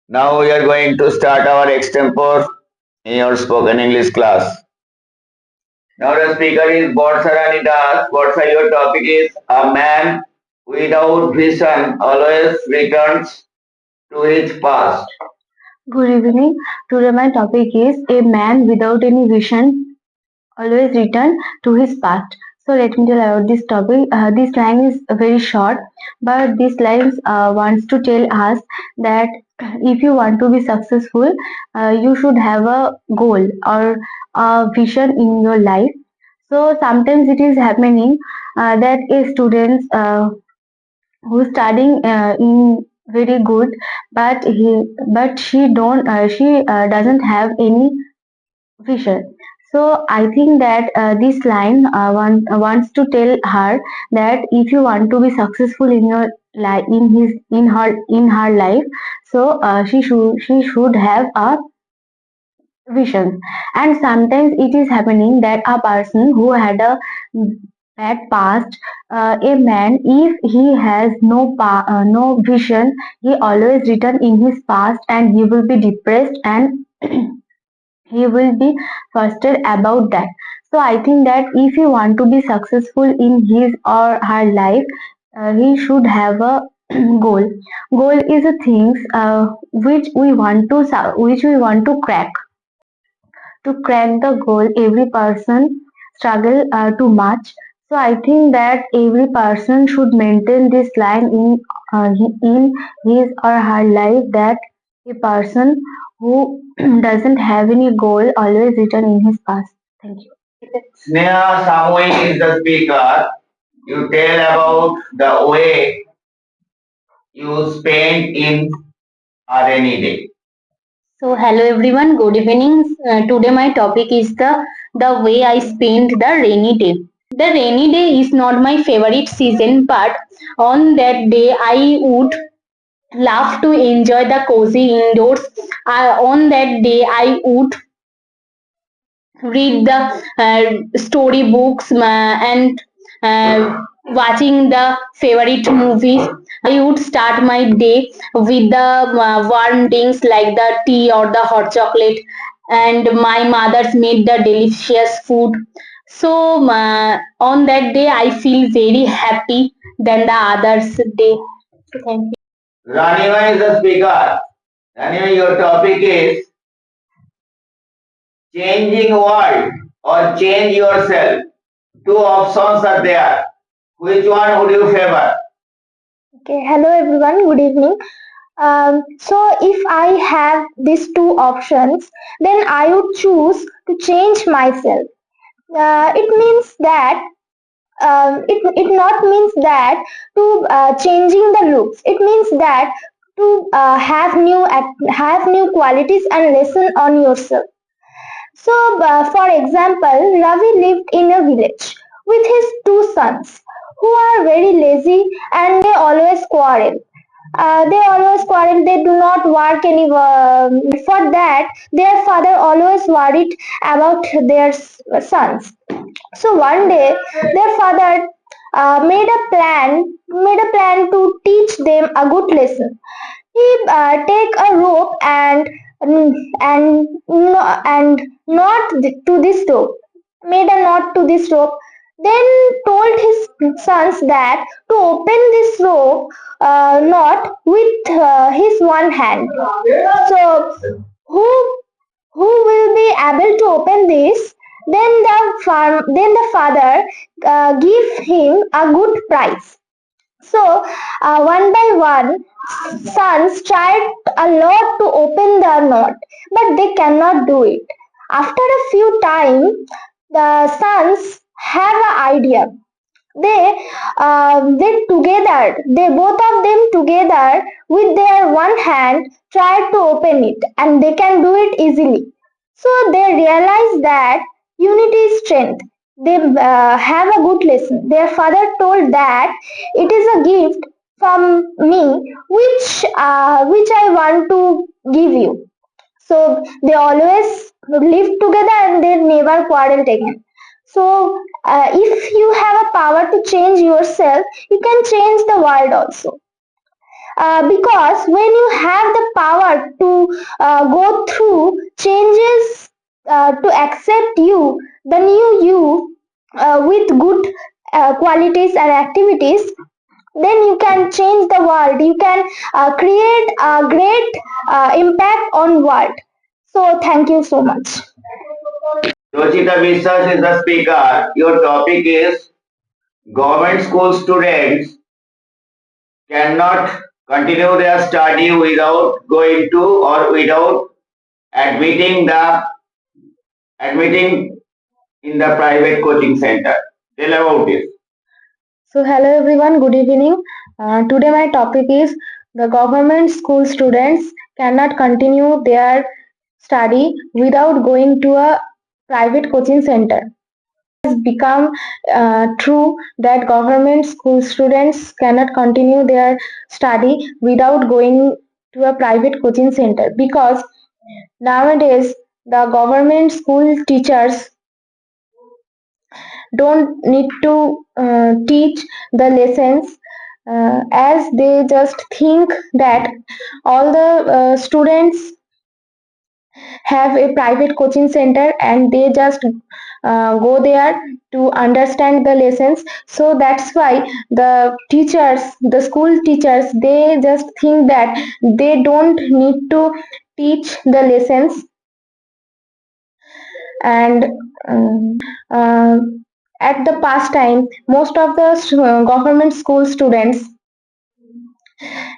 Now we are going to start our extempore in your spoken English class. Now the speaker is Borsarani Das. Borsa, your topic is a man without vision always returns to his past. Good evening. Today my topic is a man without any vision always return to his past. So let me tell about this topic. This line is very short, but this line wants to tell us that if you want to be successful, you should have a goal or a vision in your life. So sometimes it is happening that a student who's studying in very good, but she doesn't have any vision. So I think that this line wants to tell her that if you want to be successful in your life, in her life, so she should have a vision. And sometimes it is happening that a person who had a bad past, a man, if he has no vision, he always return in his past and he will be depressed and he will be frustrated about that. So I think that if you want to be successful in his or her life, he should have a goal. Goal is a things which we want to crack. To crack the goal, every person struggle too much. So I think that every person should maintain this line in his or her life, that a person who doesn't have any goal always return in his past. Thank you. Sneha Samui is the speaker. You tell about the way you spend in a rainy day. So hello everyone, good evening. Today my topic is the way I spend the rainy day. The rainy day is not my favorite season, but on that day I would love to enjoy the cozy indoors. On that day I would read the storybooks and watching the favorite movies. I would start my day with the warm drinks like the tea or the hot chocolate, and my mother's made the delicious food. So on that day, I feel very happy than the others day. Thank you. Ranima is the speaker. Ranima, your topic is changing world or change yourself. Two options are there. Which one would you favor? Okay, hello everyone, good evening. So, if I have these two options, then I would choose to change myself. It means that it not means that to changing the looks. It means that to have new qualities and lesson on yourself. So, for example, Ravi lived in a village with his two sons who are very lazy and they always quarrel. They do not work any. For that, their father always worried about their sons. So one day, their father made a plan to teach them a good lesson. He take a rope and knot to this rope, made a knot to this rope, then told his sons that to open this rope knot with his one hand. So who who will be able to open this? Then the father give him a good prize. So, one by one, sons tried a lot to open the knot, but they cannot do it. After a few time, the sons have an idea. They both of them together with their one hand tried to open it, and they can do it easily. So they realize that unity is strength. They have a good lesson. Their father told that it is a gift from me, which I want to give you. So they always live together and they never quarrel again. So if you have a power to change yourself, you can change the world also. Because when you have the power go through changes to accept you, the new you, with good qualities and activities, then you can change the world. You can create a great impact on world. So thank you so much. Rochita Viswas is the speaker. Your topic is government school students cannot continue their study without going to or without admitting the admitting in the private coaching center. Tell about this. So, hello everyone, good evening. Today, my topic is the government school students cannot continue their study without going to a private coaching center. Has become true that government school students cannot continue their study without going to a private coaching center, because nowadays the government school teachers don't need to teach the lessons, as they just think that all the students have a private coaching center and they just go there to understand the lessons. So that's why the school teachers, they just think that they don't need to teach the lessons. And uh, at the past time, most of the government school students,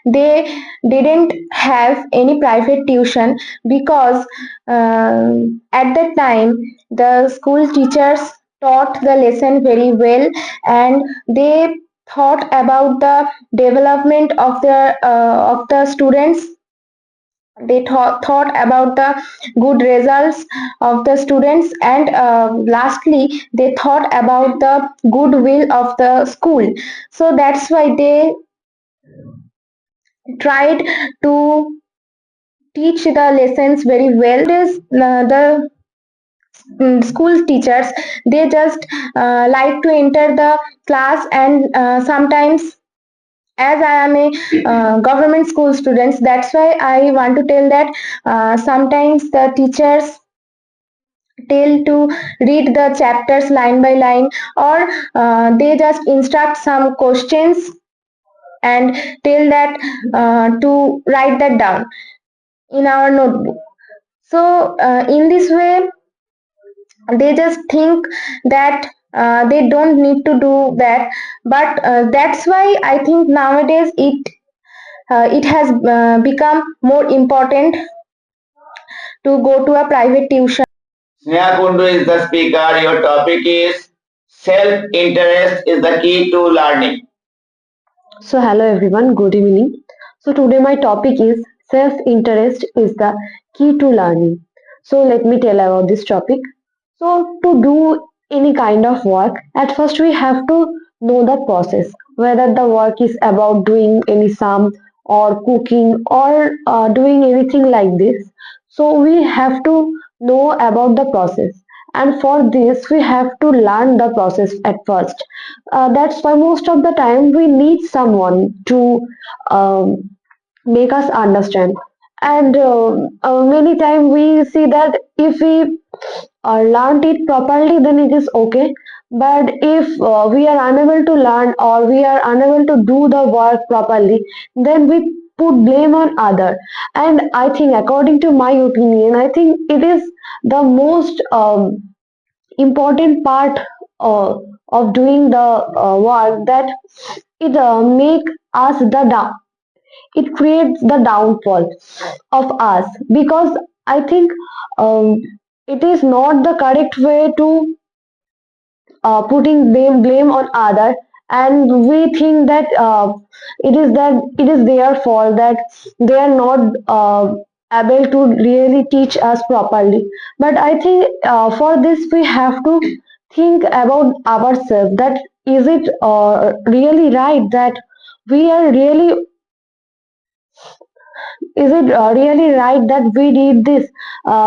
they didn't have any private tuition, because at that time the school teachers taught the lesson very well, and they thought about the development of the students. They thought about the good results of the students, and lastly they thought about the goodwill of the school. So that's why they tried to teach the lessons very well. It is the school teachers, they just like to enter the class, and sometimes, as I am a government school students, that's why I want to tell that sometimes the teachers tell to read the chapters line by line, or they just instruct some questions and tell that to write that down in our notebook. So in this way they just think that they don't need to do that. But that's why I think nowadays it has become more important to go to a private tuition. Sneha Kundu is the speaker. Your topic is self-interest is the key to learning. So, hello everyone, good evening. So, today my topic is self interest is the key to learning. So, let me tell about this topic. So, to do any kind of work, at first we have to know the process, whether the work is about doing any sum or cooking or doing anything like this. So, we have to know about the process, and for this, we have to learn the process at first. That's why most of the time we need someone to um, make us understand. And many times we see that if we learned it properly, then it is okay. But if we are unable to learn, or we are unable to do the work properly, then we put blame on other. And I think, according to my opinion, I think it is the most important part of doing the work, that it make us the down, it creates the downfall of us, because I think um, it is not the correct way to putting blame on other. And we think that it is their fault that they are not able to really teach us properly. But I think for this we have to think about ourselves, that is it really right that we are really, is it really right that we did this?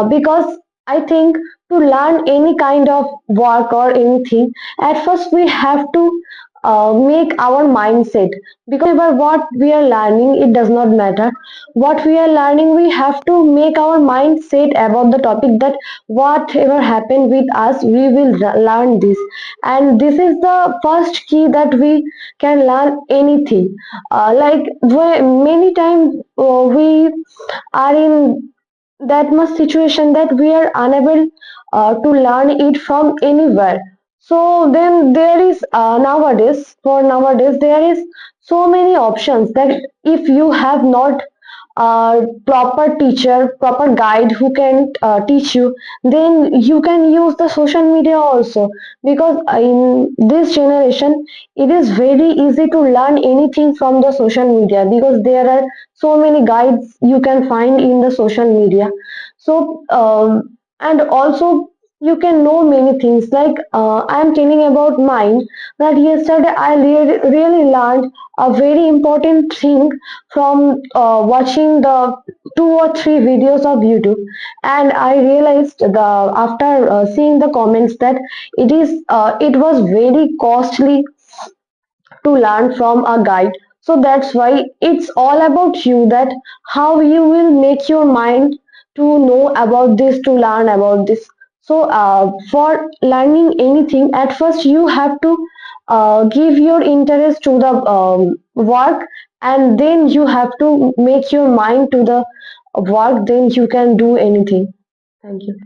Because I think to learn any kind of work or anything, at first we have to make our mindset, because whatever what we are learning, it does not matter what we are learning. We have to make our mindset about the topic, that whatever happened with us, we will learn this. And this is the first key that we can learn anything. Many times we are in that much situation that we are unable to learn it from anywhere. So then there is nowadays there is so many options, that if you have not proper teacher, proper guide who can teach you, then you can use the social media also. Because in this generation, it is very easy to learn anything from the social media, because there are so many guides you can find in the social media. So and also you can know many things, like I am telling about mine, that yesterday I really learned a very important thing from watching the two or three videos of YouTube. And I realized after seeing the comments that it was very costly to learn from a guide. So that's why it's all about you, that how you will make your mind to know about this, to learn about this. So for learning anything, at first you have to give your interest to the work, and then you have to make your mind to the work, then you can do anything. Thank you.